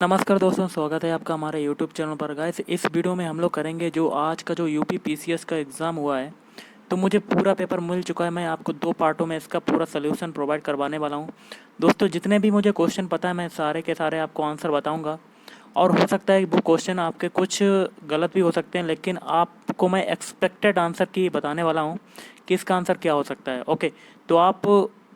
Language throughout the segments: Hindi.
नमस्कार दोस्तों, स्वागत है आपका हमारे YouTube चैनल पर। गाइस, इस वीडियो में हम लोग करेंगे जो आज का जो यूपी पीसीएस का एग्ज़ाम हुआ है। तो मुझे पूरा पेपर मिल चुका है। मैं आपको 2 पार्टों में इसका पूरा सॉल्यूशन प्रोवाइड करवाने वाला हूं। दोस्तों, जितने भी मुझे क्वेश्चन पता है मैं सारे के सारे आपको आंसर बताऊंगा। और हो सकता है वो क्वेश्चन आपके कुछ गलत भी हो सकते हैं, लेकिन आपको मैं एक्सपेक्टेड आंसर की बताने वाला हूँ कि इसका आंसर क्या हो सकता है। ओके, तो आप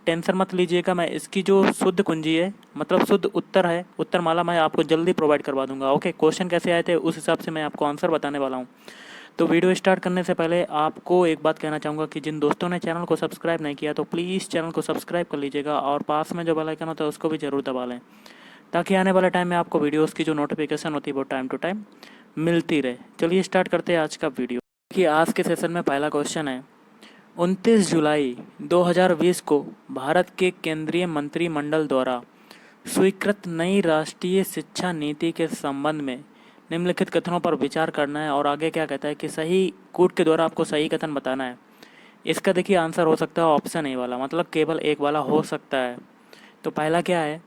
टेंशन मत लीजिएगा। मैं इसकी जो शुद्ध कुंजी है, मतलब शुद्ध उत्तर है, उत्तर माला, मैं आपको जल्दी प्रोवाइड करवा दूंगा। ओके, क्वेश्चन कैसे आए थे उस हिसाब से मैं आपको आंसर बताने वाला हूँ। तो वीडियो स्टार्ट करने से पहले आपको एक बात कहना चाहूँगा कि जिन दोस्तों ने चैनल को सब्सक्राइब नहीं किया तो प्लीज़ चैनल को सब्सक्राइब कर लीजिएगा और पास में जो बेल आइकन होता है उसको भी ज़रूर दबा लें, ताकि आने वाले टाइम में आपको वीडियोस की जो नोटिफिकेशन होती है वो टाइम टू टाइम मिलती रहे। चलिए स्टार्ट करते हैं आज का वीडियो। देखिए, आज के सेशन में पहला क्वेश्चन है, 29 जुलाई 2020 को भारत के केंद्रीय मंत्रिमंडल द्वारा स्वीकृत नई राष्ट्रीय शिक्षा नीति के संबंध में निम्नलिखित कथनों पर विचार करना है। और आगे क्या कहता है कि सही कूट के द्वारा आपको सही कथन बताना है। इसका देखिए आंसर हो सकता है ऑप्शन ए वाला, मतलब केवल एक वाला हो सकता है। तो पहला क्या है,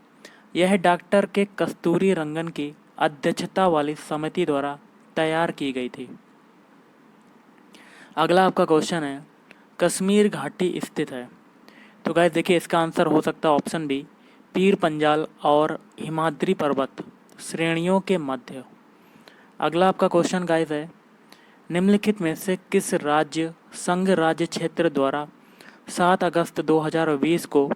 यह डॉक्टर के कस्तूरी रंगन की अध्यक्षता वाली समिति द्वारा तैयार की गई थी। अगला आपका क्वेश्चन है, कश्मीर घाटी स्थित है। तो गाइस देखिए, इसका आंसर हो सकता है ऑप्शन बी, पीर पंजाल और हिमाद्री पर्वत श्रेणियों के मध्य। अगला आपका क्वेश्चन गाइस है, निम्नलिखित में से किस राज्य संघ राज्य क्षेत्र द्वारा 7 अगस्त 2020 को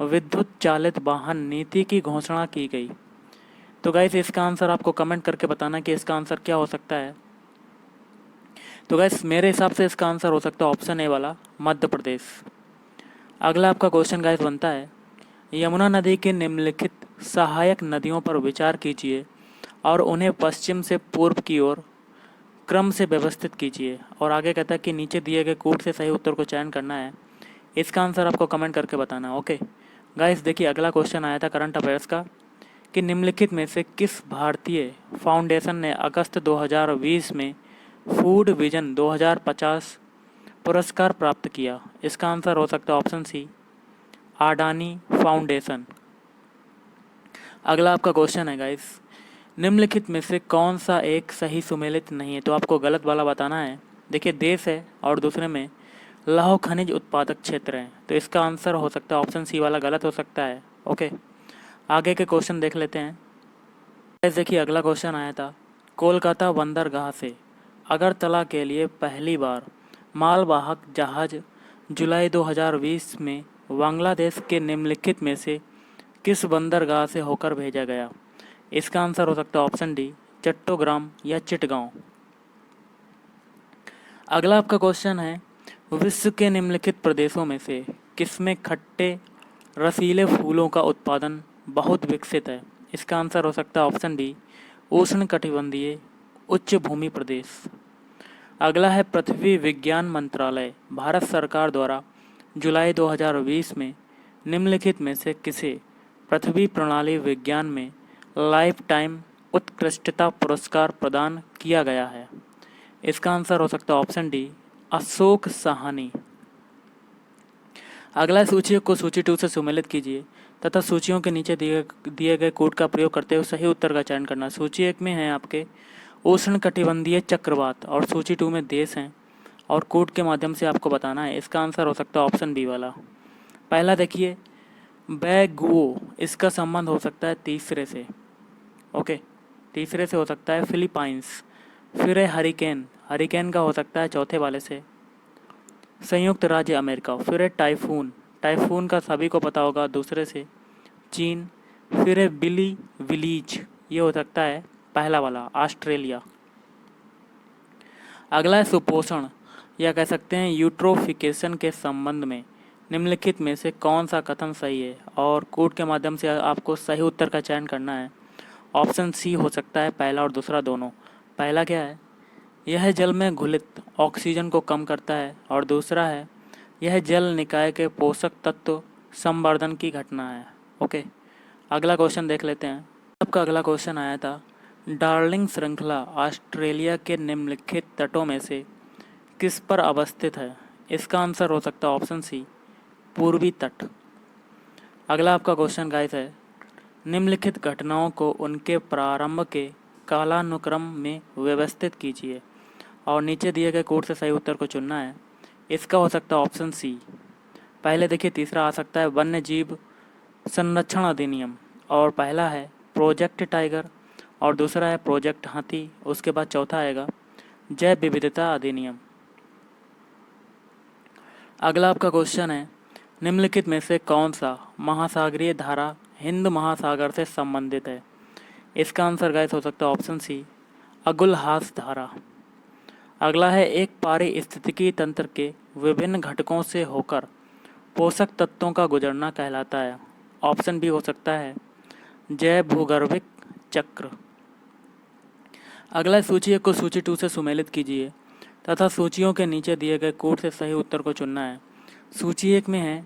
विद्युत चालित वाहन नीति की घोषणा की गई। तो गाइस इसका आंसर आपको कमेंट करके बताना कि इसका आंसर क्या हो सकता है। तो गाइस मेरे हिसाब से इसका आंसर हो सकता है ऑप्शन ए वाला, मध्य प्रदेश। अगला आपका क्वेश्चन गाइस बनता है, यमुना नदी के निम्नलिखित सहायक नदियों पर विचार कीजिए और उन्हें पश्चिम से पूर्व की ओर क्रम से व्यवस्थित कीजिए। और आगे कहता है कि नीचे दिए गए कूट से सही उत्तर को चयन करना है। इसका आंसर आपको कमेंट करके बताना। ओके गाइस, देखिए अगला क्वेश्चन आया था करंट अफेयर्स का कि निम्नलिखित में से किस भारतीय फाउंडेशन ने अगस्त 2020 में फूड विजन 2050 पुरस्कार प्राप्त किया। इसका आंसर हो सकता है ऑप्शन सी, अडानी फाउंडेशन। अगला आपका क्वेश्चन है गाइस, निम्नलिखित में से कौन सा एक सही सुमेलित नहीं है। तो आपको गलत वाला बताना है। देखिए, देश है और दूसरे में लौह खनिज उत्पादक क्षेत्र है, तो इसका आंसर हो सकता है ऑप्शन सी वाला, गलत हो सकता है। ओके, आगे के क्वेश्चन देख लेते हैं। गाइस देखिए, अगला क्वेश्चन आया था, कोलकाता बंदरगाह से अगरतला के लिए पहली बार मालवाहक जहाज जुलाई 2020 में बांग्लादेश के निम्नलिखित में से किस बंदरगाह से होकर भेजा गया। इसका आंसर हो सकता है ऑप्शन डी, चट्टोग्राम या चिटगांव। अगला आपका क्वेश्चन है, विश्व के निम्नलिखित प्रदेशों में से किसमें खट्टे रसीले फूलों का उत्पादन बहुत विकसित है। इसका आंसर हो सकता है ऑप्शन डी, उष्णकटिबंधीय उच्च भूमि प्रदेश। अगला है, पृथ्वी विज्ञान मंत्रालय भारत सरकार द्वारा जुलाई 2020 में निम्नलिखित में से किसे पृथ्वी प्रणाली विज्ञान में लाइफ टाइम उत्कृष्टता पुरस्कार प्रदान किया गया है। इसका आंसर हो सकता है ऑप्शन डी, अशोक साहनी। अगला सूची को सूची 2 से सुमेलित कीजिए तथा सूचियों के नीचे दिए गए कोड का प्रयोग करते हुए सही उत्तर का चयन करना। सूची 1 में है आपके उष्णकटिबंधीय चक्रवात और सूची 2 में देश हैं और कोड के माध्यम से आपको बताना है। इसका आंसर हो सकता है ऑप्शन बी वाला। पहला देखिए, बैगुओ, इसका संबंध हो सकता है तीसरे से। ओके, तीसरे से हो सकता है फिलीपाइंस। फिर है हरिकेन, हरिकेन का हो सकता है चौथे वाले से संयुक्त राज्य अमेरिका। फिर है टाइफून, टाइफून का सभी को पता होगा दूसरे से चीन। फिर है बिली विलीज, ये हो सकता है पहला वाला, ऑस्ट्रेलिया। अगला है सुपोषण, या कह सकते हैं यूट्रोफिकेशन के संबंध में निम्नलिखित में से कौन सा कथन सही है। और कोड के माध्यम से आपको सही उत्तर का चयन करना है। ऑप्शन सी हो सकता है पहला और दूसरा दोनों। पहला क्या है, यह जल में घुलित ऑक्सीजन को कम करता है, और दूसरा है यह जल निकाय के पोषक तत्व संवर्धन की घटना है। ओके, अगला क्वेश्चन देख लेते हैं। आपका अगला क्वेश्चन आया था, डार्लिंग श्रृंखला ऑस्ट्रेलिया के निम्नलिखित तटों में से किस पर अवस्थित है। इसका आंसर हो सकता है ऑप्शन सी, पूर्वी तट। अगला आपका क्वेश्चन गाइस है, निम्नलिखित घटनाओं को उनके प्रारंभ के कालानुक्रम में व्यवस्थित कीजिए और नीचे दिए गए कोड से सही उत्तर को चुनना है। इसका हो सकता है ऑप्शन सी। पहले देखिए तीसरा आ सकता है वन्य जीव संरक्षण अधिनियम, और पहला है प्रोजेक्ट टाइगर और दूसरा है प्रोजेक्ट हाथी। उसके बाद चौथा आएगा जैव विविधता अधिनियम। अगला आपका क्वेश्चन है निम्नलिखित में से कौन सा महासागरीय धारा हिंद महासागर से संबंधित है। इसका आंसर गाइस हो सकता है ऑप्शन सी अगुलहास धारा। अगला है एक पारिस्थितिकी तंत्र के विभिन्न घटकों से होकर पोषक तत्वों का गुजरना कहलाता है। ऑप्शन बी हो सकता है जैव भूगर्भिक चक्र। अगला सूची 1 को सूची 2 से सुमेलित कीजिए तथा सूचियों के नीचे दिए गए कोड से सही उत्तर को चुनना है। सूची 1 में है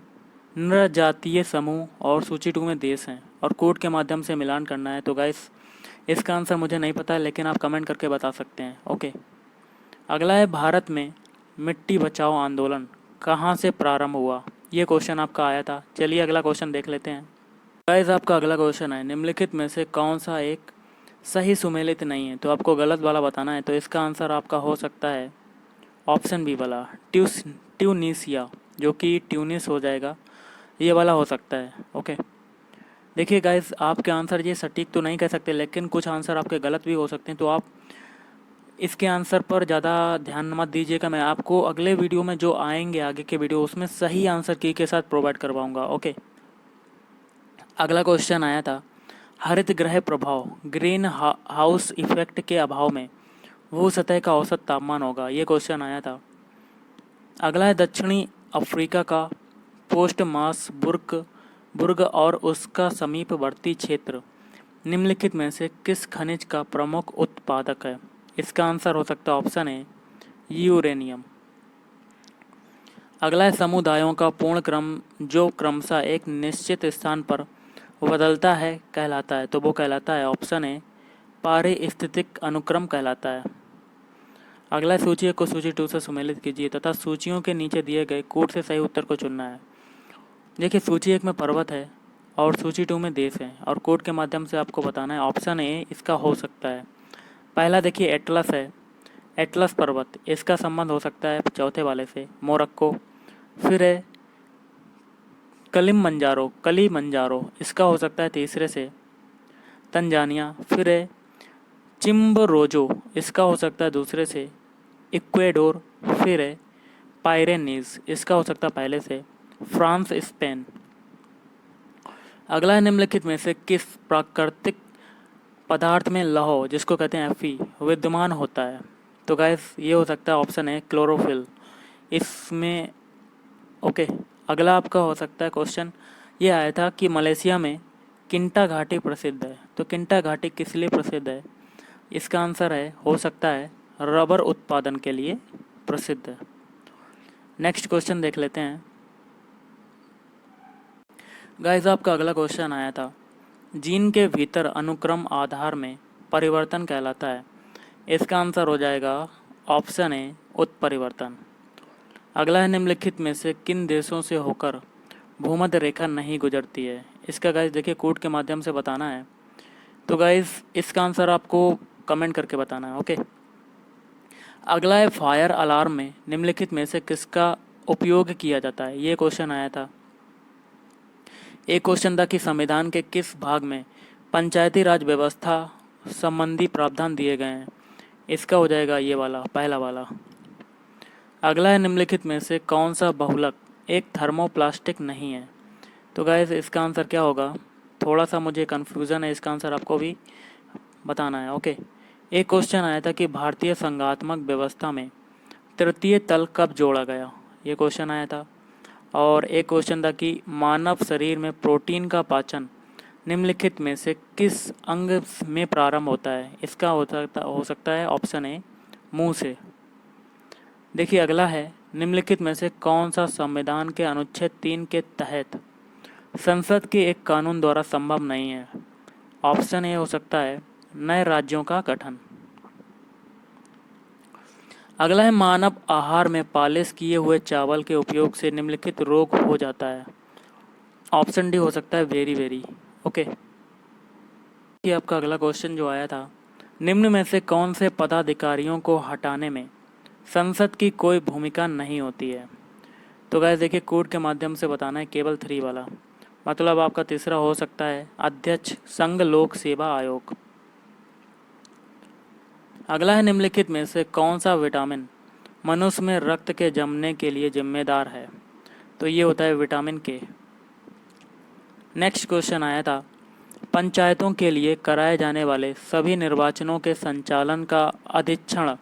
नृजातीय समूह और सूची 2 में देश हैं और कोड के माध्यम से मिलान करना है। तो गाइस इसका आंसर मुझे नहीं पता है, लेकिन आप कमेंट करके बता सकते हैं। ओके, अगला है भारत में मिट्टी बचाओ आंदोलन कहाँ से प्रारंभ हुआ। ये क्वेश्चन आपका आया था। चलिए अगला क्वेश्चन देख लेते हैं। गाइस आपका अगला क्वेश्चन है निम्नलिखित में से कौन सा एक सही सुमेलित नहीं है। तो आपको गलत वाला बताना है। तो इसका आंसर आपका हो सकता है ऑप्शन बी वाला ट्यूनीसिया, जो कि ट्यूनिस हो जाएगा, ये वाला हो सकता है। ओके, देखिए गाइस आपके आंसर ये सटीक तो नहीं कह सकते, लेकिन कुछ आंसर आपके गलत भी हो सकते हैं। तो आप इसके आंसर पर ज़्यादा ध्यान मत दीजिएगा। मैं आपको अगले वीडियो में जो आएंगे आगे के वीडियो उसमें सही आंसर की के साथ प्रोवाइड करवाऊंगा। ओके, अगला क्वेश्चन आया था हरित गृह प्रभाव ग्रीन हाउस इफेक्ट के अभाव में भू सतह का औसत तापमान होगा। ये क्वेश्चन आया था। अगला है दक्षिणी अफ्रीका का पोस्ट मास बुर्ग और उसका समीपवर्ती क्षेत्र निम्नलिखित में से किस खनिज का प्रमुख उत्पादक है। इसका आंसर हो सकता है ऑप्शन है यूरेनियम। अगला है समुदायों का पूर्ण क्रम जो क्रमशः एक निश्चित स्थान पर बदलता है कहलाता है। तो वो कहलाता है ऑप्शन है पारिस्थितिक अनुक्रम कहलाता है। अगला सूची 1 को सूची 2 से सुमेलित कीजिए तथा सूचियों के नीचे दिए गए कोड से सही उत्तर को चुनना है। देखिए सूची 1 में पर्वत है और सूची 2 में देश है और कोड के माध्यम से आपको बताना है। ऑप्शन ए इसका हो सकता है। पहला देखिए एटलस है, एटलस पर्वत, इसका संबंध हो सकता है चौथे वाले से मोरक्को। फिर है कलिमंजारो, इसका हो सकता है तीसरे से तंजानिया। फिर है चिम्बरोजो, इसका हो सकता है दूसरे से इक्वेडोर। फिर है पायरेनीज, इसका हो सकता है पहले से फ्रांस स्पेन। अगला है निम्नलिखित में से किस प्राकृतिक पदार्थ में लौह जिसको कहते हैं Fe विद्यमान होता है। तो गाइस ये हो सकता है ऑप्शन है क्लोरोफिल इसमें। ओके, अगला आपका हो सकता है क्वेश्चन ये आया था कि मलेशिया में किंटा घाटी प्रसिद्ध है। तो किंटा घाटी किस लिए प्रसिद्ध है। इसका आंसर है हो सकता है रबर उत्पादन के लिए प्रसिद्ध है। नेक्स्ट क्वेश्चन देख लेते हैं। गाइस आपका अगला क्वेश्चन आया था जीन के भीतर अनुक्रम आधार में परिवर्तन कहलाता है। इसका आंसर हो जाएगा ऑप्शन ए उत्परिवर्तन। अगला है निम्नलिखित में से किन देशों से होकर भूमध्य रेखा नहीं गुजरती है। इसका गाइस देखिए कोड के माध्यम से बताना है। तो गाइस इसका आंसर आपको कमेंट करके बताना है। ओके, अगला है फायर अलार्म में निम्नलिखित में से किसका उपयोग किया जाता है। ये क्वेश्चन आया था। एक क्वेश्चन था कि संविधान के किस भाग में पंचायती राज व्यवस्था संबंधी प्रावधान दिए गए हैं। इसका हो जाएगा ये वाला पहला वाला। अगला है निम्नलिखित में से कौन सा बहुलक एक थर्मोप्लास्टिक नहीं है। तो गाइस इसका आंसर क्या होगा, थोड़ा सा मुझे कन्फ्यूज़न है, इसका आंसर आपको भी बताना है। ओके, एक क्वेश्चन आया था कि भारतीय संघात्मक व्यवस्था में तृतीय तल कब जोड़ा गया। ये क्वेश्चन आया था। और एक क्वेश्चन था कि मानव शरीर में प्रोटीन का पाचन निम्नलिखित में से किस अंग में प्रारंभ होता है। इसका हो सकता है ऑप्शन ए मुंह से। देखिए अगला है निम्नलिखित में से कौन सा संविधान के अनुच्छेद 3 के तहत संसद के एक कानून द्वारा संभव नहीं है। ऑप्शन ए हो सकता है नए राज्यों का गठन। अगला है मानव आहार में पालिश किए हुए चावल के उपयोग से निम्नलिखित रोग हो जाता है। ऑप्शन डी हो सकता है वेरी। ओके, कि आपका अगला क्वेश्चन जो आया था, निम्न में से कौन से पदाधिकारियों को हटाने में संसद की कोई भूमिका नहीं होती है। तो गाइस देखिए, कोड के माध्यम से बताना है, केवल 3 वाला। मतलब आपका तीसरा हो सकता है अध्यक्ष संघ लोक सेवा आयोग। अगला है, निम्नलिखित में से कौन सा विटामिन मनुष्य में रक्त के जमने के लिए जिम्मेदार है। तो ये होता है विटामिन के। नेक्स्ट क्वेश्चन आया था, पंचायतों के लिए कराए जाने वाले सभी निर्वाचनों के संचालन का अधीक्षण,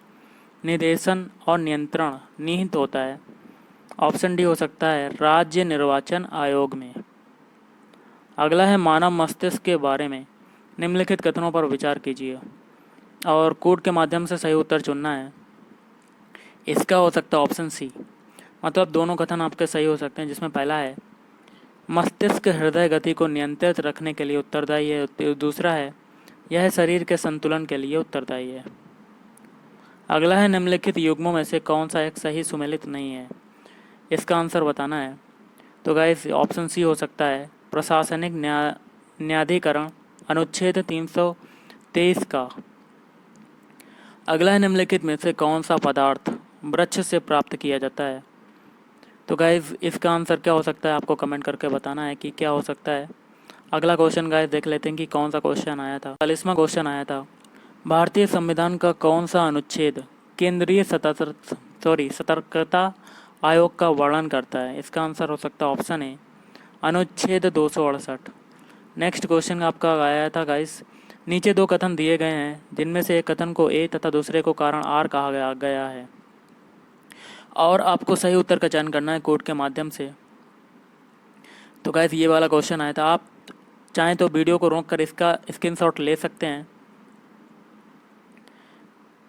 निर्देशन और नियंत्रण निहित होता है। ऑप्शन डी हो सकता है राज्य निर्वाचन आयोग में। अगला है, मानव मस्तिष्क के बारे में निम्नलिखित कथनों पर विचार कीजिए और कोड के माध्यम से सही उत्तर चुनना है। इसका हो सकता है ऑप्शन सी। मतलब दोनों कथन आपके सही हो सकते हैं, जिसमें पहला है मस्तिष्क हृदय गति को नियंत्रित रखने के लिए उत्तरदायी है, दूसरा है यह शरीर के संतुलन के लिए उत्तरदायी है। अगला है, निम्नलिखित युग्मों में से कौन सा एक सही सुमेलित नहीं है। इसका आंसर बताना है। तो गाइस ऑप्शन सी हो सकता है प्रशासनिक न्यायाधिकरण अनुच्छेद 323 का। अगला है, निम्नलिखित में से कौन सा पदार्थ वृक्ष से प्राप्त किया जाता है। तो गाइस इसका आंसर क्या हो सकता है, आपको कमेंट करके बताना है कि क्या हो सकता है। अगला क्वेश्चन गाइस देख लेते हैं कि कौन सा क्वेश्चन आया था। 40वां क्वेश्चन आया था, भारतीय संविधान का कौन सा अनुच्छेद केंद्रीय सतर्कता आयोग का वर्णन करता है। इसका आंसर हो सकता है ऑप्शन ए अनुच्छेद 268। नेक्स्ट क्वेश्चन आपका आया था गाइस, नीचे 2 कथन दिए गए हैं जिनमें से एक कथन को ए तथा दूसरे को कारण आर कहा गया है और आपको सही उत्तर का चयन करना है कोड के माध्यम से। तो गाइस ये वाला क्वेश्चन आया था, आप चाहें तो वीडियो को रोक कर इसका स्क्रीनशॉट ले सकते हैं।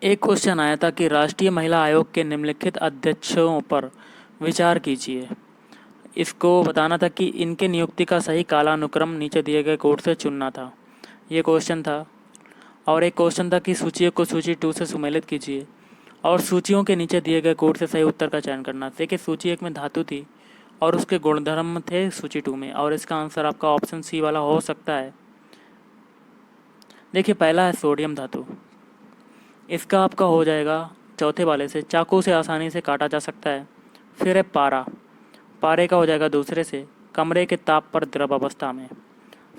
एक क्वेश्चन आया था कि राष्ट्रीय महिला आयोग के निम्नलिखित अध्यक्षों पर विचार कीजिए। इसको बताना था कि इनके नियुक्ति का सही कालानुक्रम नीचे दिए गए कोड से चुनना था, ये क्वेश्चन था। और एक क्वेश्चन था कि सूचियों को सूची 2 से सुमेलित कीजिए और सूचियों के नीचे दिए गए कोड से सही उत्तर का चयन करना। देखिए सूची 1 में धातु थी और उसके गुणधर्म थे सूची 2 में, और इसका आंसर आपका ऑप्शन सी वाला हो सकता है। देखिए पहला है सोडियम धातु, इसका आपका हो जाएगा चौथे वाले से, चाकू से आसानी से काटा जा सकता है। फिर है पारा, पारे का हो जाएगा दूसरे से, कमरे के ताप पर द्रव अवस्था में।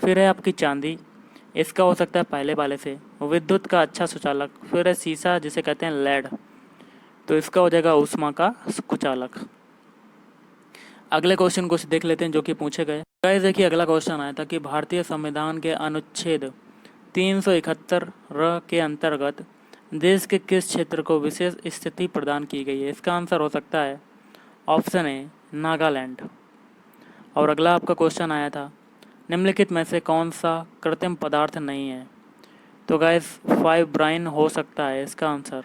फिर है आपकी चांदी, इसका हो सकता है पहले वाले से, विद्युत का अच्छा सुचालक। फिर है सीसा जिसे कहते हैं लेड, तो इसका हो जाएगा ऊष्मा का कुचालक। अगले क्वेश्चन को देख लेते हैं जो कि पूछे गए। गाइस देखिए अगला क्वेश्चन आया था कि भारतीय संविधान के अनुच्छेद 371 र के अंतर्गत देश के किस क्षेत्र को विशेष स्थिति प्रदान की गई है। इसका आंसर हो सकता है ऑप्शन ए नागालैंड। और अगला आपका क्वेश्चन आया था, निम्नलिखित में से कौन सा कृत्रिम पदार्थ नहीं है। तो गाइस फाइब्राइन हो सकता है इसका आंसर।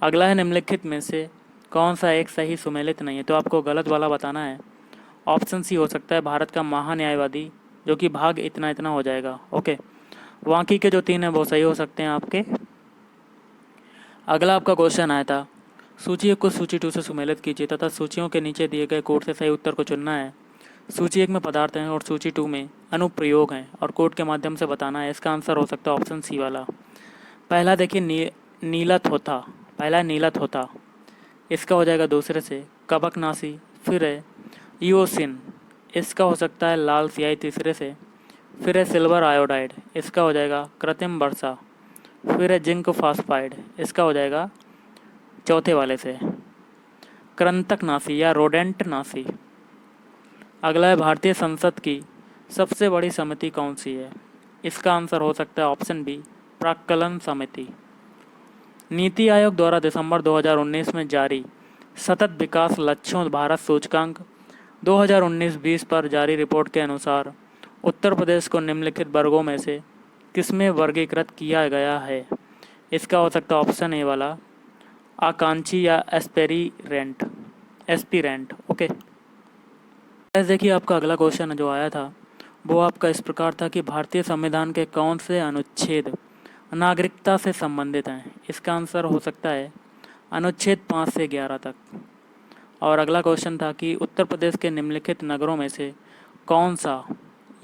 अगला है, निम्नलिखित में से कौन सा एक सही सुमेलित नहीं है। तो आपको गलत वाला बताना है। ऑप्शन सी हो सकता है भारत का महान्यायवादी, जो कि भाग इतना इतना हो जाएगा। ओके, बाकी के जो 3 हैं वो सही हो सकते हैं आपके। अगला आपका क्वेश्चन आया था, सूची 1 को सूची 2 से सुमेलित कीजिए तथा सूचियों के नीचे दिए गए कोड से सही उत्तर को चुनना है। सूची 1 में पदार्थ हैं और सूची 2 में अनुप्रयोग हैं और कोड के माध्यम से बताना है। इसका आंसर हो सकता है ऑप्शन सी वाला। पहला देखिए नीला थोथा, पहला नीला थोथा, इसका हो जाएगा दूसरे से कबकनासी। फिर है ईओसिन, इसका हो सकता है लाल स्याही तीसरे से। फिर है सिल्वर आयोडाइड, इसका हो जाएगा कृत्रिम वर्षा। फिर है जिंक फास्फाइड, इसका हो जाएगा चौथे वाले से कृंतकनाशी या रोडेंटनाशी। अगला है, भारतीय संसद की सबसे बड़ी समिति कौन सी है। इसका आंसर हो सकता है ऑप्शन बी प्राक्कलन समिति। नीति आयोग द्वारा दिसंबर 2019 में जारी सतत विकास लक्ष्यों भारत सूचकांक 2019-20 पर जारी रिपोर्ट के अनुसार उत्तर प्रदेश को निम्नलिखित वर्गों में से किसमें वर्गीकृत किया गया है। इसका हो सकता है ऑप्शन ए वाला आकांक्षी या एस्पिरेंट। ओके, देखिए आपका अगला क्वेश्चन जो आया था वो आपका इस प्रकार था कि भारतीय संविधान के कौन से अनुच्छेद नागरिकता से संबंधित हैं। इसका आंसर हो सकता है अनुच्छेद 5 से 11 तक। और अगला क्वेश्चन था कि उत्तर प्रदेश के निम्नलिखित नगरों में से कौन सा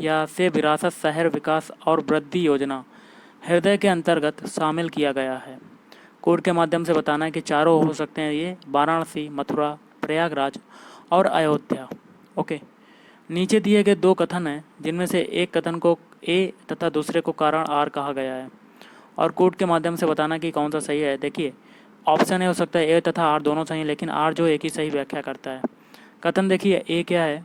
या से विरासत शहर विकास और वृद्धि योजना हृदय के अंतर्गत शामिल किया गया है? कोड के माध्यम से बताना है कि चारों हो सकते हैं ये वाराणसी, मथुरा, प्रयागराज और अयोध्या। ओके, नीचे दिए गए दो कथन हैं जिनमें से एक कथन को ए तथा दूसरे को कारण आर कहा गया है और कोड के माध्यम से बताना कि कौन सा सही है। देखिए, ऑप्शन ए हो सकता है ए तथा आर दोनों सही, लेकिन आर जो एक ही सही व्याख्या करता है। कथन देखिए, ए क्या है?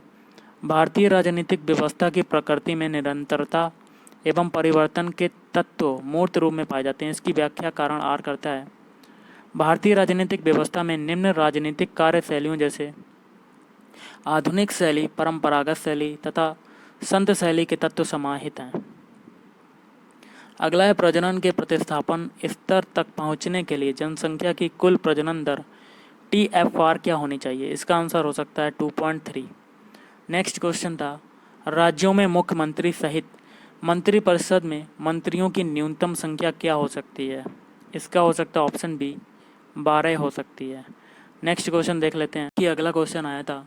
भारतीय राजनीतिक व्यवस्था की प्रकृति में निरंतरता एवं परिवर्तन के तत्व मूर्त रूप में पाए जाते हैं। इसकी व्याख्या कारण आर करता है। भारतीय राजनीतिक व्यवस्था में निम्न राजनीतिक कार्यशैलियों जैसे आधुनिक शैली, परंपरागत शैली तथा संत शैली के तत्व समाहित हैं। अगला है, प्रजनन के प्रतिस्थापन स्तर तक पहुंचने के लिए जनसंख्या की कुल प्रजनन दर TFR क्या होनी चाहिए? इसका आंसर हो सकता है 2.3। नेक्स्ट क्वेश्चन था, राज्यों में मुख्यमंत्री सहित मंत्रिपरिषद में मंत्रियों की न्यूनतम संख्या क्या हो सकती है? इसका हो सकता है ऑप्शन बी 12 हो सकती है। नेक्स्ट क्वेश्चन देख लेते हैं कि अगला क्वेश्चन आया था,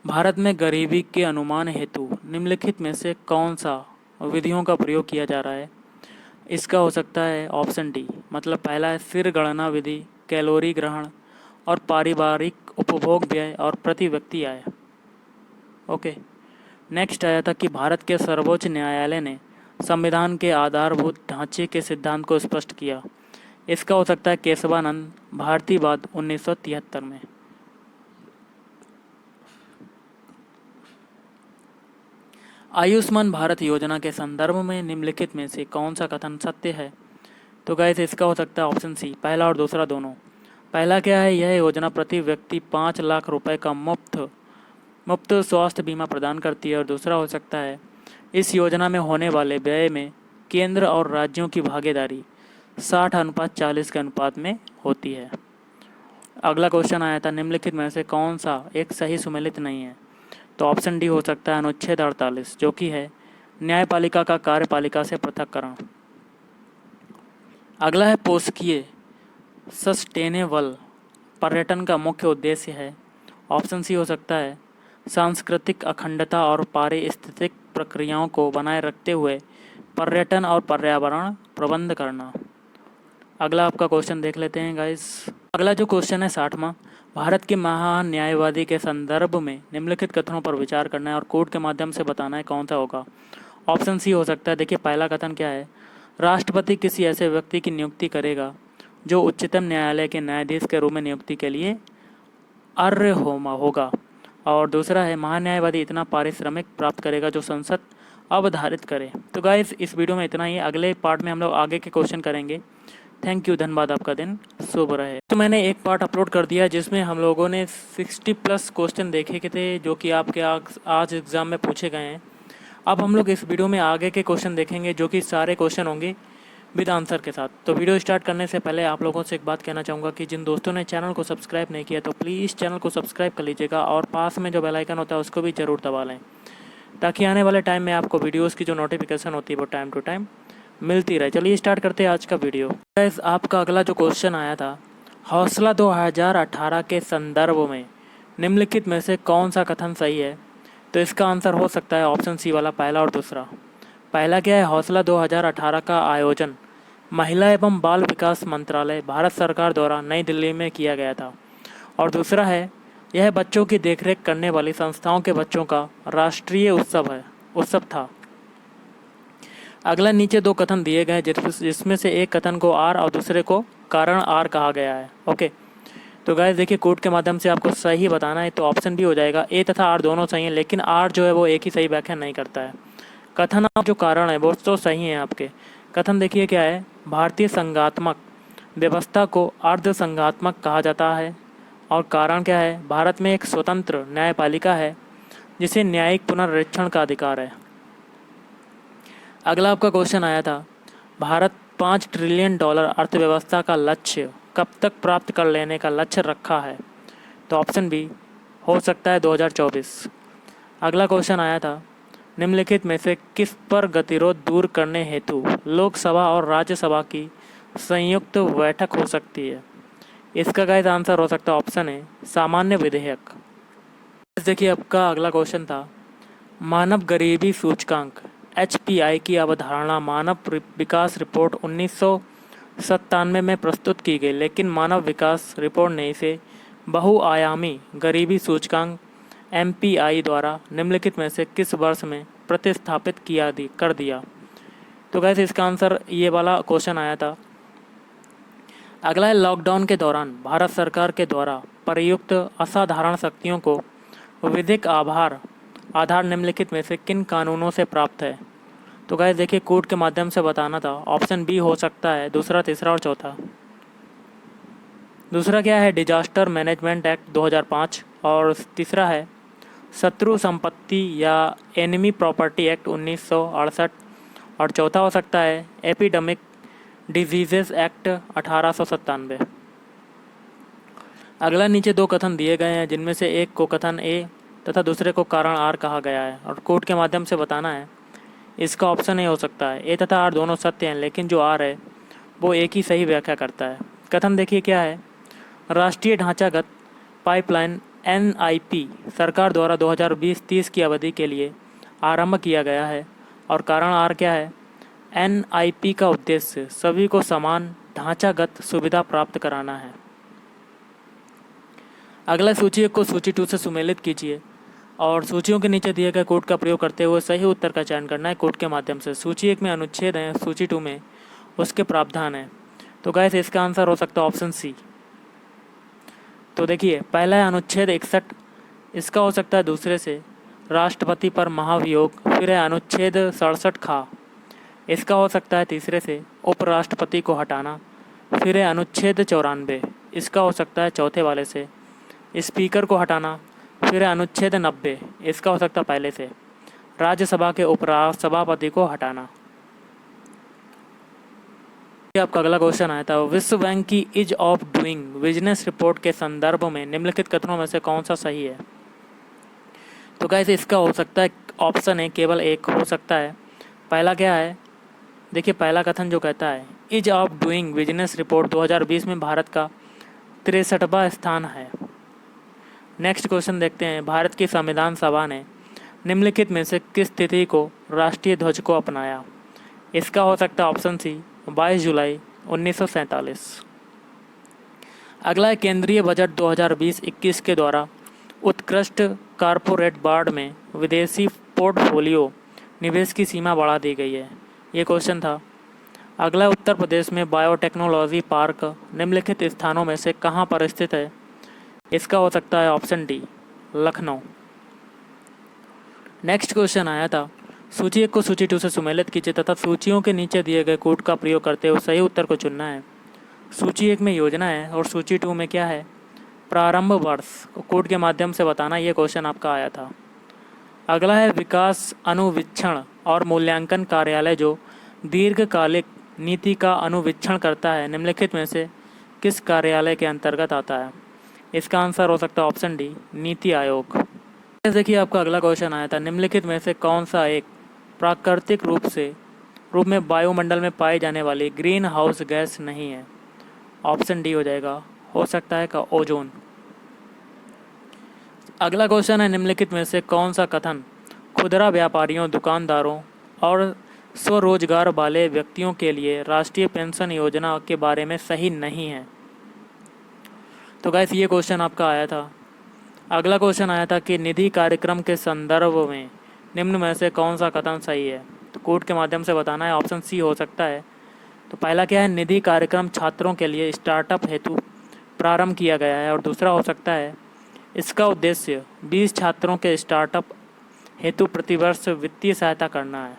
भारत में गरीबी के अनुमान हेतु निम्नलिखित में से कौन सा विधियों का प्रयोग किया जा रहा है? इसका हो सकता है ऑप्शन डी, मतलब पहला है सिर गणना विधि, कैलोरी ग्रहण और पारिवारिक उपभोग व्यय और प्रति व्यक्ति आय। ओके, नेक्स्ट आया था कि भारत के सर्वोच्च न्यायालय ने संविधान के आधारभूत ढांचे के सिद्धांत को स्पष्ट किया। इसका हो सकता है केशवानंद भारतीवाद 1973 में। आयुष्मान भारत योजना के संदर्भ में निम्नलिखित में से कौन सा कथन सत्य है? तो गाइस इसका हो सकता है ऑप्शन सी, पहला और दूसरा दोनों। पहला क्या है? यह योजना प्रति व्यक्ति 5 लाख रुपए का मुफ्त स्वास्थ्य बीमा प्रदान करती है। और दूसरा हो सकता है इस योजना में होने वाले व्यय में केंद्र और राज्यों की भागीदारी 60:40 के अनुपात में होती है। अगला क्वेश्चन आया था, निम्नलिखित में से कौन सा एक सही सुमेलित नहीं है? तो ऑप्शन डी हो सकता है अनुच्छेद 48, जो कि है न्यायपालिका का कार्यपालिका से पृथक्करण। अगला है, पोषकीय सस्टेनेबल पर्यटन का मुख्य उद्देश्य है। ऑप्शन सी हो सकता है सांस्कृतिक अखंडता और पारिस्थितिक प्रक्रियाओं को बनाए रखते हुए पर्यटन और पर्यावरण प्रबंध करना। अगला आपका क्वेश्चन देख लेते हैं गाइस। अगला जो क्वेश्चन है 60वां, भारत के महान न्यायवादी के संदर्भ में निम्नलिखित कथनों पर विचार करना है और कोड के माध्यम से बताना है कौन सा होगा। ऑप्शन सी हो सकता है। देखिए, पहला कथन क्या है? राष्ट्रपति किसी ऐसे व्यक्ति की नियुक्ति करेगा जो उच्चतम न्यायालय के न्यायाधीश के रूप में नियुक्ति के लिए अर्ह होगा। और दूसरा है, महान्यायवादी इतना पारिश्रमिक प्राप्त करेगा जो संसद अवधारित करे। तो गाइस, इस वीडियो में इतना ही। अगले पार्ट में हम लोग आगे के क्वेश्चन करेंगे। थैंक यू, धन्यवाद, आपका दिन शुभ रहे। तो मैंने एक पार्ट अपलोड कर दिया जिसमें हम लोगों ने 60+ क्वेश्चन देखे थे जो कि आपके आज एग्ज़ाम में पूछे गए हैं। अब हम लोग इस वीडियो में आगे के क्वेश्चन देखेंगे जो कि सारे क्वेश्चन होंगे विद आंसर के साथ। तो वीडियो स्टार्ट करने से पहले आप लोगों से एक बात कहना चाहूँगा कि जिन दोस्तों ने चैनल को सब्सक्राइब नहीं किया तो प्लीज़ चैनल को सब्सक्राइब कर लीजिएगा और पास में जो बेल आइकन होता है उसको भी ज़रूर दबा लें, ताकि आने वाले टाइम में आपको वीडियोज़ की जो नोटिफिकेशन होती है वो टाइम टू टाइम मिलती रहे। चलिए स्टार्ट करते हैं आज का वीडियो। गाइस, आपका अगला जो क्वेश्चन आया था, हौसला 2018 के संदर्भ में निम्नलिखित में से कौन सा कथन सही है? तो इसका आंसर हो सकता है ऑप्शन सी वाला, पहला और दूसरा। पहला क्या है? हौसला 2018 का आयोजन महिला एवं बाल विकास मंत्रालय, भारत सरकार द्वारा नई दिल्ली में किया गया था। और दूसरा है, यह बच्चों की देखरेख करने वाली संस्थाओं के बच्चों का राष्ट्रीय उत्सव था। अगला नीचे दो कथन दिए गए जिसमें से एक कथन को आर और दूसरे को कारण आर कहा गया है। ओके, तो गाइस देखिए, कोड के माध्यम से आपको सही बताना है तो ऑप्शन भी हो जाएगा। ए तथा आर दोनों सही हैं, लेकिन आर जो है वो एक ही सही व्याख्या नहीं करता है। कथन जो कारण है वो तो सही है आपके। कथन देखिए क्या है, भारतीय संघात्मक व्यवस्था को अर्ध संघात्मक कहा जाता है। और कारण क्या है, भारत में एक स्वतंत्र न्यायपालिका है जिसे न्यायिक पुनर्निरीक्षण का अधिकार है। अगला आपका क्वेश्चन आया था, भारत $5 ट्रिलियन अर्थव्यवस्था का लक्ष्य कब तक प्राप्त कर लेने का लक्ष्य रखा है? तो ऑप्शन बी हो सकता है 2024। अगला क्वेश्चन आया था, निम्नलिखित में से किस पर गतिरोध दूर करने हेतु लोकसभा और राज्यसभा की संयुक्त बैठक हो सकती है? इसका गाइस आंसर हो सकता है ऑप्शन है सामान्य विधेयक। देखिए, आपका अगला क्वेश्चन था, मानव गरीबी सूचकांक HPI की अवधारणा मानव विकास रिपोर्ट 1997 में प्रस्तुत की गई, लेकिन मानव विकास रिपोर्ट ने इसे बहुआयामी गरीबी सूचकांक MPI द्वारा निम्नलिखित में से किस वर्ष में प्रतिस्थापित कर दिया। तो गैस इसका आंसर ये वाला क्वेश्चन आया था। अगला है, लॉकडाउन के दौरान भारत सरकार के द्वारा प्रयुक्त असाधारण शक्तियों को विधिक आधार निम्नलिखित में से किन कानूनों से प्राप्त है। तो गैस देखिए, कोर्ट के माध्यम से बताना था। ऑप्शन बी हो सकता है, दूसरा, तीसरा और चौथा। दूसरा क्या है, डिजास्टर मैनेजमेंट एक्ट 2005, और तीसरा है शत्रु संपत्ति या एनिमी प्रॉपर्टी एक्ट 1968, और चौथा हो सकता है एपिडेमिक डिजीजेस एक्ट 1897। अगला, नीचे दो कथन दिए गए हैं, जिनमें से एक को कथन ए तथा दूसरे को कारण आर कहा गया है, और कोर्ट के माध्यम से बताना है। इसका ऑप्शन ए हो सकता है। ए तथा आर दोनों सत्य हैं, लेकिन जो आर है वो एक ही सही व्याख्या करता है। कथन देखिए क्या है, राष्ट्रीय ढांचागत पाइपलाइन NIP सरकार द्वारा 2020-30 की अवधि के लिए आरंभ किया गया है, और कारण आर क्या है, NIP का उद्देश्य सभी को समान ढांचागत सुविधा प्राप्त कराना है। अगला, सूची 1 को सूची 2 से सुमेलित कीजिए और सूचियों के नीचे दिए गए कोड का प्रयोग करते हुए सही उत्तर का चयन करना है कोड के माध्यम से। सूची 1 में अनुच्छेद हैं, सूची 2 में उसके प्रावधान हैं। तो गाइस इसका आंसर हो सकता है ऑप्शन सी। तो देखिए, पहला है अनुच्छेद 61, इसका हो सकता है दूसरे से राष्ट्रपति पर महाभियोग। फिर है अनुच्छेद 67 खा, इसका हो सकता है तीसरे से उपराष्ट्रपति को हटाना। फिर है अनुच्छेद 94, इसका हो सकता है चौथे वाले से स्पीकर को हटाना। फिर है अनुच्छेद 90, इसका हो सकता है पहले से राज्यसभा के उपसभापति को हटाना। आपका अगला क्वेश्चन आया था, विश्व बैंक की ease of doing business report के संदर्भ में निम्नलिखित कथनों में से कौन सा सही है। तो गाइस इसका हो सकता है ऑप्शन है, केवल एक हो सकता है। पहला क्या है, देखिए पहला कथन जो कहता है ease of doing business report 2020 में भारत का 63वां स्थान है। नेक्स्ट क्वेश्चन देखते हैं, भारत की संविधान सभा ने निम्नलिखित में से किस तिथि को राष्ट्रीय ध्वज को अपनाया। इसका हो सकता है ऑप्शन सी 22 जुलाई 1947। अगला है, केंद्रीय बजट 2020-21 के द्वारा उत्कृष्ट कॉरपोरेट बांड में विदेशी पोर्टफोलियो निवेश की सीमा बढ़ा दी गई है। ये क्वेश्चन था। अगला, उत्तर प्रदेश में बायोटेक्नोलॉजी पार्क निम्नलिखित स्थानों में से कहाँ पर स्थित है। इसका हो सकता है option D Lucknow. Next question आया था, सूची 1 को सूची 2 से सुमेलित कीजिए तथा सूचियों के नीचे दिए गए कोड का प्रयोग करते हुए सही उत्तर को चुनना है। सूची 1 में योजना है और सूची 2 में क्या है, प्रारंभ वर्ष। कोड के माध्यम से बताना, ये क्वेश्चन आपका आया था। अगला है, विकास अनुवीक्षण और मूल्यांकन कार्यालय जो दीर्घकालिक नीति का अनुवीक्षण करता है निम्नलिखित में से किस कार्यालय के अंतर्गत आता है। इसका आंसर हो सकता है ऑप्शन डी नीति आयोग। देखिए आपका अगला क्वेश्चन आया था, निम्नलिखित में से कौन सा एक प्राकृतिक रूप में वायुमंडल में पाई जाने वाली ग्रीन हाउस गैस नहीं है। ऑप्शन डी हो जाएगा, हो सकता है का ओजोन। अगला क्वेश्चन है, निम्नलिखित में से कौन सा कथन खुदरा व्यापारियों, दुकानदारों और स्वरोजगार वाले व्यक्तियों के लिए राष्ट्रीय पेंशन योजना के बारे में सही नहीं है। तो गाइस ये क्वेश्चन आपका आया था। अगला क्वेश्चन आया था कि निधि कार्यक्रम के संदर्भ में निम्न में से कौन सा कथन सही है। तो कोड के माध्यम से बताना है, ऑप्शन सी हो सकता है। तो पहला क्या है, निधि कार्यक्रम छात्रों के लिए स्टार्टअप हेतु प्रारंभ किया गया है, और दूसरा हो सकता है इसका उद्देश्य 20 छात्रों के स्टार्टअप हेतु प्रतिवर्ष वित्तीय सहायता करना है।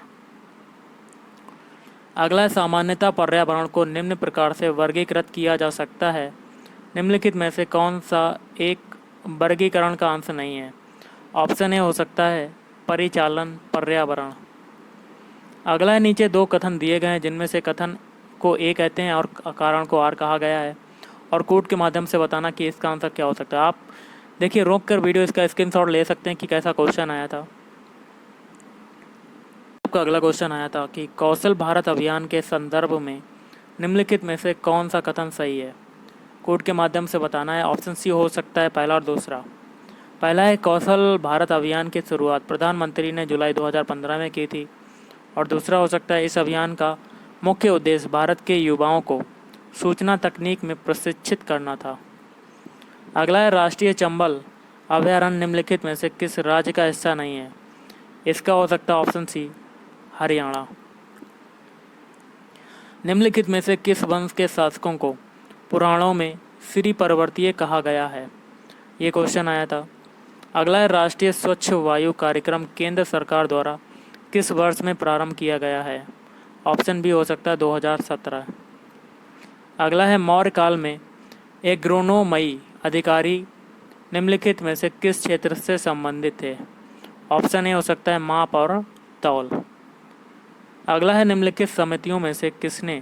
अगला है, सामान्यतः पर्यावरण को निम्न प्रकार से वर्गीकृत किया जा सकता है, निम्नलिखित में से कौन सा एक वर्गीकरण का अंश नहीं है। ऑप्शन ए हो सकता है परिचालन पर्यावरण। अगला है, नीचे दो कथन दिए गए हैं जिनमें से कथन को ए कहते हैं और कारण को आर कहा गया है, और कोड के माध्यम से बताना कि इसका आंसर क्या हो सकता है। आप देखिए रोक कर वीडियो इसका स्क्रीनशॉट ले सकते हैं कि कैसा क्वेश्चन आया था। आपका अगला क्वेश्चन आया था कि कौशल भारत अभियान के संदर्भ में निम्नलिखित में से कौन सा कथन सही है। कोड के माध्यम से बताना है, ऑप्शन सी हो सकता है पहला और दूसरा। पहला है, कौशल भारत अभियान की शुरुआत प्रधानमंत्री ने जुलाई 2015 में की थी, और दूसरा हो सकता है इस अभियान का मुख्य उद्देश्य भारत के युवाओं को सूचना तकनीक में प्रशिक्षित करना था। अगला है राष्ट्रीय चंबल अभयारण्य निम्नलिखित में से किस राज्य का हिस्सा नहीं है। इसका हो सकता है ऑप्शन सी हरियाणा। निम्नलिखित में से किस वंश के शासकों को पुराणों में श्री पर्वतीय कहा गया है। ये क्वेश्चन आया था। अगला है राष्ट्रीय स्वच्छ वायु कार्यक्रम केंद्र सरकार द्वारा किस वर्ष में प्रारंभ किया गया है। ऑप्शन बी हो सकता है 2017। अगला है मौर्य काल में एग्रोनोमई अधिकारी निम्नलिखित में से किस क्षेत्र से संबंधित थे। ऑप्शन ए हो सकता है माप और तौल। अगला है निम्नलिखित समितियों में से किसने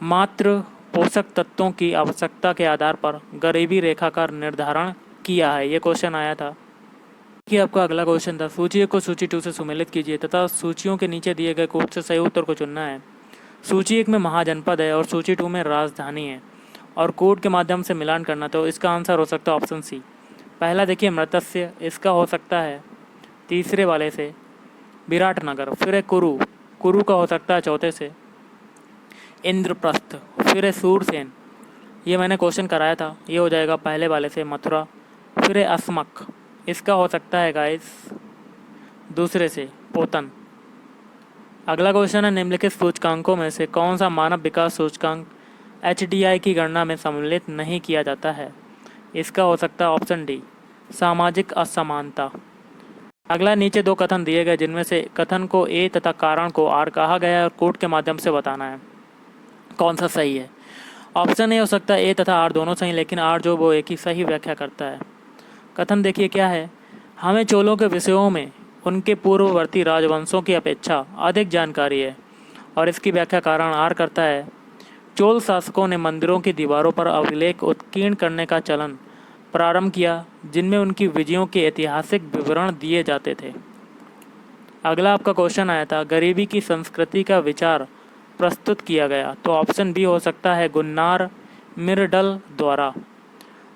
मात्र पोषक तत्वों की आवश्यकता के आधार पर गरीबी रेखा का निर्धारण किया है। ये क्वेश्चन आया था कि आपका अगला क्वेश्चन था सूची को सूची 2 से सुमेलित कीजिए तथा सूचियों के नीचे दिए गए कोड से सही उत्तर को चुनना है। सूची 1 में महाजनपद है और सूची 2 में राजधानी है और कोड के माध्यम से मिलान करना, तो इसका आंसर हो सकता है ऑप्शन सी। पहला देखिए मृत्स्य, इसका हो सकता है तीसरे वाले से विराटनगर। फिर है कुरु, कुरु का हो सकता है चौथे से इंद्रप्रस्थ। फिर है सूरसेन, ये मैंने क्वेश्चन कराया था, ये हो जाएगा पहले वाले से मथुरा। फिर है अस्मक, इसका हो सकता है गाइस दूसरे से पोतन। अगला क्वेश्चन है निम्नलिखित सूचकांकों में से कौन सा मानव विकास सूचकांक HDI की गणना में सम्मिलित नहीं किया जाता है। इसका हो सकता है ऑप्शन डी सामाजिक असमानता। अगला नीचे 2 कथन दिए गए जिनमें से कथन को ए तथा कारण को आर कहा गया है और कोड के माध्यम से बताना है कौन सा सही है। ऑप्शन ए हो सकता है ए तथा आर दोनों सही, लेकिन आर जो वो एक ही सही व्याख्या करता है। कथन देखिए क्या है, हमें चोलों के विषयों में उनके पूर्ववर्ती राजवंशों की अपेक्षा अधिक जानकारी है और इसकी व्याख्या कारण आर करता है। चोल शासकों ने मंदिरों की दीवारों पर अभिलेख उत्कीर्ण करने का चलन प्रारंभ किया जिनमें उनकी विजयों के ऐतिहासिक विवरण दिए जाते थे। अगला आपका क्वेश्चन आया था गरीबी की संस्कृति का विचार प्रस्तुत किया गया, तो ऑप्शन बी हो सकता है गुन्नार मिरडल द्वारा।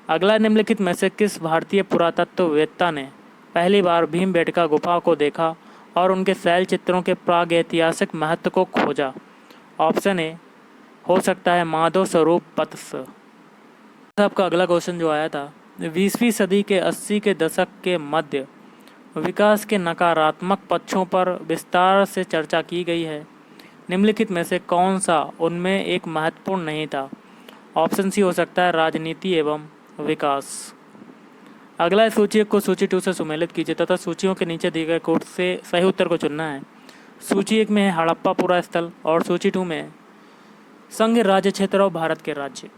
अगला निम्नलिखित में से किस भारतीय पुरातत्ववेत्ता ने पहली बार भीमबेटका गुफा को देखा और उनके शैल चित्रों के प्रागैतिहासिक महत्व को खोजा। ऑप्शन ए हो सकता है माधव स्वरूप पत्स। आपका अगला क्वेश्चन जो आया था 20वीं सदी के 80 के दशक के मध्य विकास के नकारात्मक पक्षों पर विस्तार से चर्चा की गई है। निम्नलिखित में से कौन सा उनमें एक महत्वपूर्ण नहीं था। ऑप्शन सी हो सकता है राजनीति एवं विकास। अगला है सूची को सूची 2 से सुमेलित कीजिए तथा सूचियों के नीचे दिए गए कोड से सही उत्तर को चुनना है। सूची 1 में है हड़प्पा स्थल और सूची 2 में संघ राज्य क्षेत्र और भारत के राज्य।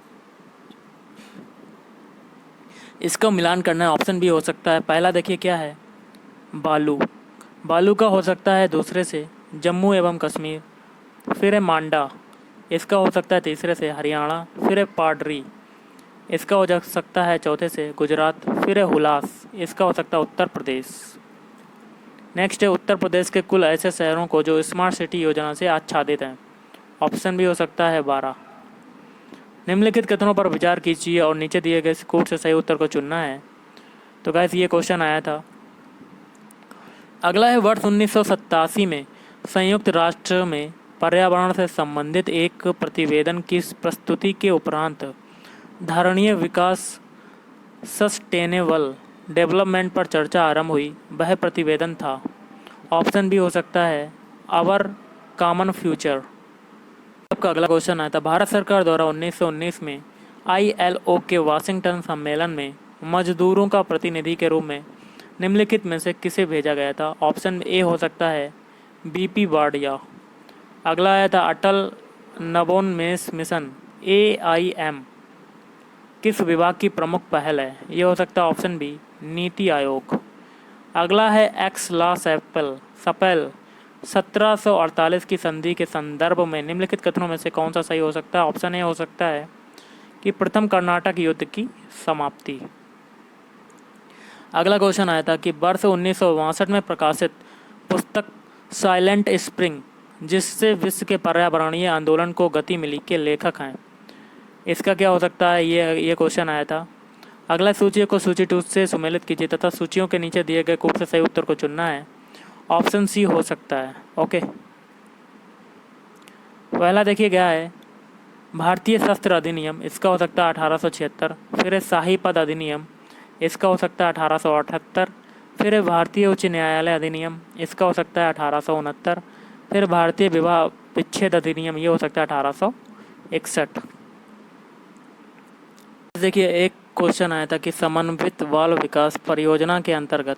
इसका मिलान करना है। ऑप्शन बी हो सकता है पहला देखिए क्या है बालू, बालू का हो सकता है दूसरे से जम्मू एवं कश्मीर। फिर है मांडा, इसका हो सकता है तीसरे से हरियाणा। फिर है पाडरी, इसका हो सकता है चौथे से गुजरात। फिर है हुलास, इसका हो सकता है उत्तर प्रदेश। नेक्स्ट है उत्तर प्रदेश के कुल ऐसे शहरों को जो स्मार्ट सिटी योजना से आच्छादित हैं। ऑप्शन भी हो सकता है 12। निम्नलिखित कथनों पर विचार कीजिए और नीचे दिए गए कोड से सही उत्तर को चुनना है। तो गाइस ये क्वेश्चन आया था। अगला है वर्ष 1987 में संयुक्त राष्ट्र में पर्यावरण से संबंधित एक प्रतिवेदन की प्रस्तुति के उपरांत धारणीय विकास सस्टेनेबल डेवलपमेंट पर चर्चा आरंभ हुई। वह प्रतिवेदन था। ऑप्शन भी हो सकता है आवर कॉमन फ्यूचर। आपका अगला क्वेश्चन आया था भारत सरकार द्वारा 1919 में ILO के वाशिंगटन सम्मेलन में मजदूरों का प्रतिनिधि के रूप में निम्नलिखित में से किसे भेजा गया था। ऑप्शन ए हो सकता है BP वाडिया। अगला आया था अटल नवोन्मेष मिशन AIM किस विभाग की प्रमुख पहल है। ये हो सकता है ऑप्शन बी नीति आयोग। अगला है एक्स ला सपेल 1748 की संधि के संदर्भ में निम्नलिखित कथनों में से कौन सा सही हो सकता है। ऑप्शन ए हो सकता है कि प्रथम कर्नाटक युद्ध की समाप्ति। अगला क्वेश्चन आया था कि वर्ष 1962 में प्रकाशित पुस्तक साइलेंट स्प्रिंग जिससे विश्व के पर्यावरणीय आंदोलन को गति मिली के लेखक हैं। इसका क्या हो सकता है, ये क्वेश्चन आया था। अगला सूची को सूची 2 से सुमेलित कीजिए तथा सूचियों के नीचे दिए गए कोड से सही उत्तर को चुनना है। ऑप्शन सी हो सकता है। ओके, पहला देखिए क्या है, भारतीय शस्त्र अधिनियम, इसका हो सकता है 1876। फिर है शाही पद अधिनियम, इसका हो सकता है 1878। फिर है भारतीय उच्च न्यायालय अधिनियम, इसका हो सकता है 1869। फिर भारतीय विवाह विच्छेद अधिनियम, ये हो सकता है 1861। देखिए एक क्वेश्चन आया था कि समन्वित बाल विकास परियोजना के अंतर्गत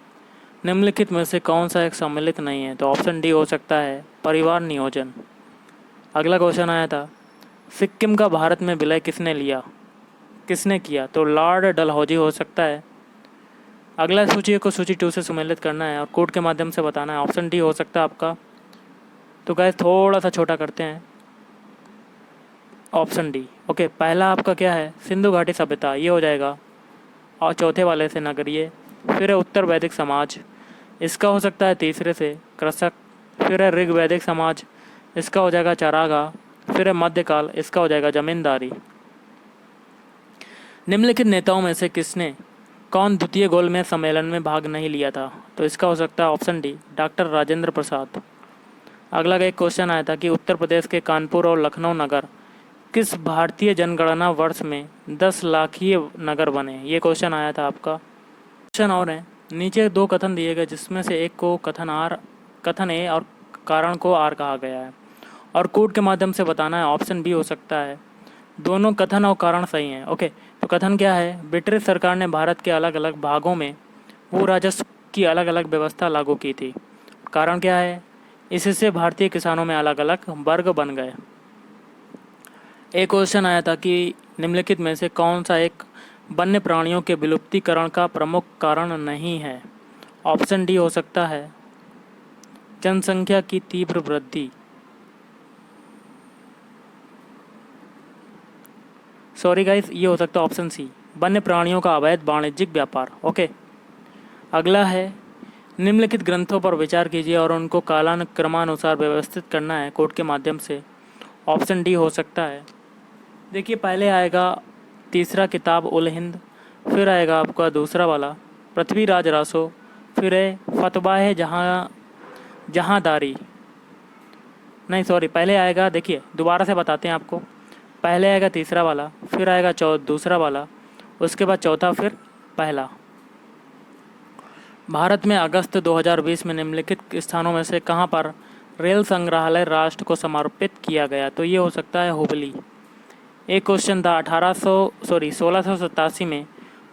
निम्नलिखित में से कौन सा एक सम्मिलित नहीं है, तो ऑप्शन डी हो सकता है परिवार नियोजन। अगला क्वेश्चन आया था सिक्किम का भारत में विलय किसने किया, तो लॉर्ड डलहौजी हो सकता है। अगला सूची को सूची 2 से सम्मिलित करना है और कोड के माध्यम से बताना है, ऑप्शन डी हो सकता है आपका। तो गाइस थोड़ा सा छोटा करते हैं, ऑप्शन डी। ओके, पहला आपका क्या है, सिंधु घाटी सभ्यता, ये हो जाएगा। और चौथे वाले से नगरीय। फिर है उत्तर वैदिक समाज, इसका हो सकता है तीसरे से कृषक। फिर है ऋग वैदिक समाज, इसका हो जाएगा चरागाह। फिर है मध्यकाल, इसका हो जाएगा जमींदारी। निम्नलिखित नेताओं में से कौन द्वितीय गोलमेज सम्मेलन में भाग नहीं लिया था, तो इसका हो सकता है option D doctor Rajendra Prasad. अगला का एक क्वेश्चन आया था कि उत्तर प्रदेश के कानपुर और लखनऊ नगर किस भारतीय जनगणना वर्ष में 10 लाखीय नगर बने, ये क्वेश्चन आया था आपका। क्वेश्चन और है, नीचे 2 कथन दिए गए जिसमें से एक को कथन ए और कारण को आर कहा गया है और कोड के माध्यम से बताना है, ऑप्शन बी हो सकता है। दोनों कथन और कारण सही हैं। ओके, तो कथन क्या है, ब्रिटिश सरकार ने भारत के अलग अलग भागों में भू राजस्व की अलग अलग व्यवस्था लागू की थी। कारण क्या है, इससे भारतीय किसानों में अलग अलग वर्ग बन गए। एक क्वेश्चन आया था कि निम्नलिखित में से कौन सा एक वन्य प्राणियों के विलुप्तीकरण का प्रमुख कारण नहीं है, ऑप्शन डी हो सकता है जनसंख्या की तीव्र वृद्धि। सॉरी गाइस, ये हो सकता है ऑप्शन सी वन्य प्राणियों का अवैध वाणिज्यिक व्यापार। ओके, अगला है निम्नलिखित ग्रंथों पर विचार कीजिए और उनको कालानुक्रमानुसार व्यवस्थित करना है कोड के माध्यम से, ऑप्शन डी हो सकता है। देखिए पहले आएगा तीसरा किताब उल हिंद, फिर आएगा आपका दूसरा वाला पृथ्वीराज रासो, फिर है फतवाह जहांदारी, नहीं सॉरी, पहले आएगा, देखिए दोबारा से बताते हैं आपको, पहले आएगा तीसरा वाला, फिर आएगा दूसरा वाला, उसके बाद चौथा, फिर पहला। भारत में अगस्त 2020 में निम्नलिखित स्थानों में से कहां पर रेल संग्रहालय राष्ट्र को समर्पित किया गया, तो ये हो सकता है हुबली। एक क्वेश्चन था 1687 में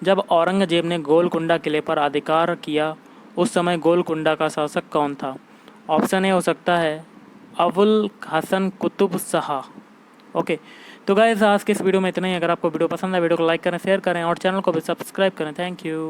जब औरंगजेब ने गोलकुंडा किले पर अधिकार किया उस समय गोलकुंडा का शासक कौन था, ऑप्शन ए हो सकता है अबुल हसन कुतुब शाह। ओके, तो गाइस आज के इस वीडियो में इतना ही। अगर आपको वीडियो पसंद है वीडियो को लाइक करें, शेयर करें और चैनल को भी सब्सक्राइब करें। Thank you.